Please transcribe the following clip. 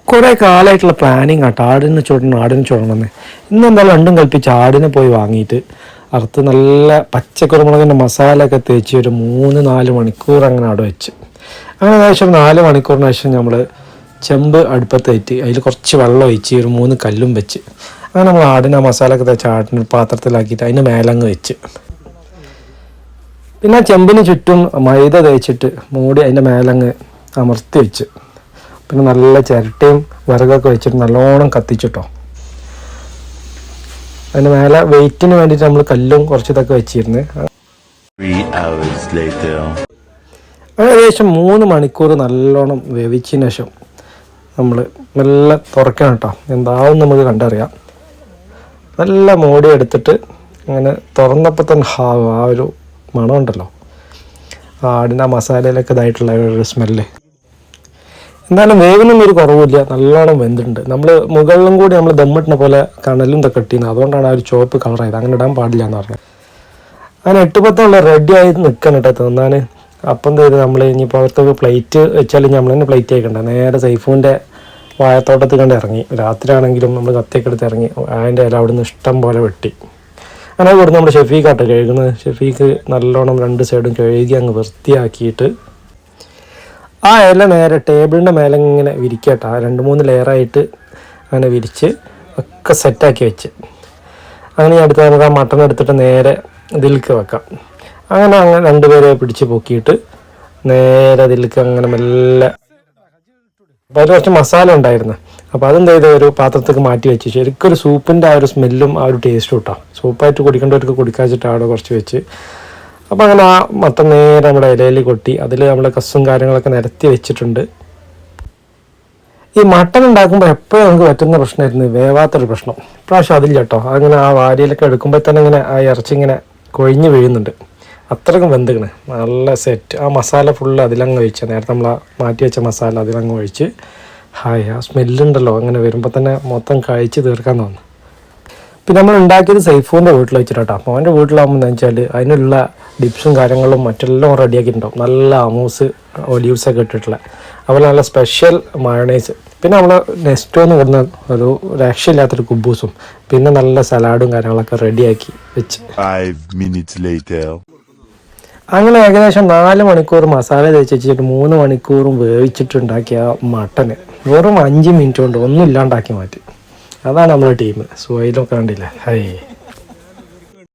കുറേ കാലമായിട്ടുള്ള പ്ലാനിങ് ആട്ടോ, ആടിനെ ചുടണമെന്ന്. ഇന്നെന്തായാലും രണ്ടും കൽപ്പിച്ച് ആടിനെ പോയി വാങ്ങിയിട്ട് അറുത്ത് നല്ല പച്ചക്കുരുമുളകിൻ്റെ മസാല ഒക്കെ തേച്ച് ഒരു 3-4 മണിക്കൂർ അങ്ങനെ അവിടെ വെച്ച്. അങ്ങനെ ഏകദേശം 4 മണിക്കൂറിന് ശേഷം നമ്മൾ ചെമ്പ് അടുപ്പത്തേറ്റ് അതിൽ കുറച്ച് വെള്ളം ഒഴിച്ച് ഒരു 3 കല്ലും വെച്ച് അങ്ങനെ നമ്മൾ ആടിനെ മസാല ഒക്കെ തേച്ച് ആടിന് പാത്രത്തിലാക്കിയിട്ട് അതിൻ്റെ മേലങ്ങ് വെച്ച്. പിന്നെ ചെമ്പിന് ചുറ്റും മൈദ തേച്ചിട്ട് മൂടി അതിൻ്റെ മേലങ്ങ് അമർത്തി വെച്ച്. പിന്നെ നല്ല ചിരട്ടയും വിറകൊക്കെ വെച്ചിട്ട് നല്ലോണം കത്തിച്ചിട്ടോ. അതിന് മേലെ വെയിറ്റിന് വേണ്ടിയിട്ട് നമ്മൾ കല്ലും കുറച്ച് ഇതൊക്കെ വെച്ചിരുന്നു. ഏകദേശം 3 മണിക്കൂർ നല്ലോണം വേവിച്ചതിന് ശേഷം നമ്മൾ നല്ല തുറക്കണം കേട്ടോ, എന്താവും നമുക്ക് കണ്ടറിയാം. നല്ല മൂടി എടുത്തിട്ട് അങ്ങനെ തുറന്നപ്പോൾ തന്നെ ആ ഒരു മണം ഉണ്ടല്ലോ, ആടിൻ്റെ ആ മസാലയിലൊക്കെ ഇതായിട്ടുള്ള ഒരു സ്മെല്ല്. എന്തായാലും വേവിനൊന്നും ഒരു കുറവില്ല, നല്ലോണം വെന്തിട്ടുണ്ട്. നമ്മൾ മുകളിലും കൂടി നമ്മൾ ദമ്മിട്ടുന്ന പോലെ കണലും ഇതൊക്കെ ഇട്ടിരുന്നത്, അതുകൊണ്ടാണ് ആ ഒരു ചുവപ്പ് കളറായത്. അങ്ങനെ ഇടാൻ പാടില്ല എന്ന് പറഞ്ഞത്. അങ്ങനെ 8-10 റെഡി ആയി നിൽക്കണം കേട്ടോ തിന്നാൻ. അപ്പം എന്ത് ചെയ്ത് നമ്മൾ ഇനി പുറത്തൊക്കെ പ്ലേറ്റ് വെച്ചാൽ നമ്മൾ തന്നെ പ്ലേറ്റ് ആയിക്കണ്ട, നേരെ സൈഫൂൻ്റെ വാഴത്തോട്ടത്തിൽ കണ്ട് ഇറങ്ങി. രാത്രി ആണെങ്കിലും നമ്മൾ കത്തിയൊക്കെ എടുത്ത് ഇറങ്ങി അതിൻ്റെ ഇല അവിടെ നിന്ന് ഇഷ്ടം പോലെ വെട്ടി. അങ്ങനെ കൊടുത്ത് നമ്മുടെ ഷെഫീക്കാട്ടോ കഴുകുന്നത്. ഷെഫീക്ക് നല്ലോണം 2 സൈഡും കഴുകി അങ്ങ് വൃത്തിയാക്കിയിട്ട് ആ ഇല നേരെ ടേബിളിൻ്റെ മേലെ ഇങ്ങനെ വിരിക്കട്ടോ. 2-3 ലെയറായിട്ട് അങ്ങനെ വിരിച്ച് ഒക്കെ സെറ്റാക്കി വെച്ച്. അങ്ങനെ അടുത്ത് നമുക്ക് ആ മട്ടൺ എടുത്തിട്ട് നേരെ ഇതിലേക്ക് വെക്കാം. അങ്ങനെ 2 പേരെ പിടിച്ച് പൊക്കിയിട്ട് നേരെ അതിലേക്ക് അങ്ങനെ മെല്ലെ. അപ്പോൾ അതിൽ കുറച്ച് മസാല ഉണ്ടായിരുന്നു, അപ്പോൾ അതെന്ത് ചെയ്ത് ഒരു പാത്രത്തേക്ക് മാറ്റി വെച്ച് ശരിക്കും ഒരു സൂപ്പിൻ്റെ ആ ഒരു സ്മെല്ലും ആ ഒരു ടേസ്റ്റും കിട്ടാം. സൂപ്പായിട്ട് കുടിക്കേണ്ടവർക്ക് കുടിക്കാച്ചിട്ട് അവിടെ കുറച്ച് വെച്ച്. അപ്പോൾ അങ്ങനെ ആ മട്ടൻ നേരെ നമ്മുടെ ഇലയിൽ കൊട്ടി അതിൽ നമ്മുടെ കസും കാര്യങ്ങളൊക്കെ നിരത്തി വെച്ചിട്ടുണ്ട്. ഈ മട്ടൺ ഉണ്ടാക്കുമ്പോൾ എപ്പോഴും നമുക്ക് പറ്റുന്ന പ്രശ്നമായിരുന്നു വേവാത്തൊരു പ്രശ്നം. ഇപ്രാവശ്യം അതില്ല കേട്ടോ. അങ്ങനെ ആ വാരിയിലൊക്കെ എടുക്കുമ്പോൾ തന്നെ ഇങ്ങനെ ആ ഇറച്ചി ഇങ്ങനെ കൊഴിഞ്ഞ് വീഴുന്നുണ്ട്, അത്രയ്ക്കും വെന്തിക്കണ്. നല്ല സെറ്റ്. ആ മസാല ഫുള്ള് അതിലങ്ങ് ഒഴിച്ച്, നേരത്തെ നമ്മൾ മാറ്റി വെച്ച മസാല അതിലങ്ങ് ഒഴിച്ച്. ഹായ്, ആ സ്മെല്ലുണ്ടല്ലോ അങ്ങനെ വരുമ്പോൾ തന്നെ മൊത്തം കഴിച്ച് തീർക്കാൻ തോന്നുന്നു. പിന്നെ നമ്മൾ ഉണ്ടാക്കിയത് സൈഫൂൻ്റെ വീട്ടിൽ വെച്ചിട്ടാട്ടോ. അപ്പോൾ അവൻ്റെ വീട്ടിലാകുമ്പോൾ എന്താ വെച്ചാൽ അതിനുള്ള ഡിപ്സും കാര്യങ്ങളും മറ്റെല്ലാം റെഡിയാക്കിയിട്ടുണ്ടാവും. നല്ല അമൂസ് ഒലീവ്സൊക്കെ ഇട്ടിട്ടുള്ള, അതുപോലെ നല്ല സ്പെഷ്യൽ മയണൈസ്, പിന്നെ നമ്മൾ നെസ്റ്റോന്ന് കൊടുന്ന ഒരു രക്ഷയില്ലാത്തൊരു കുബൂസും, പിന്നെ നല്ല സലാഡും കാര്യങ്ങളൊക്കെ റെഡിയാക്കി വെച്ച്. 5 minutes later. അങ്ങനെ ഏകദേശം 4 മണിക്കൂർ മസാല തേച്ച് വെച്ചിട്ട് 3 മണിക്കൂറും വേവിച്ചിട്ടുണ്ടാക്കിയ മട്ടന് വെറും 5 മിനിറ്റ് കൊണ്ട് ഒന്നും ഇല്ലാണ്ടാക്കി മാറ്റി. അതാണ് നമ്മുടെ ടീം. സുഹൈലൊക്കെ കണ്ടില്ലേ, ഹൈ.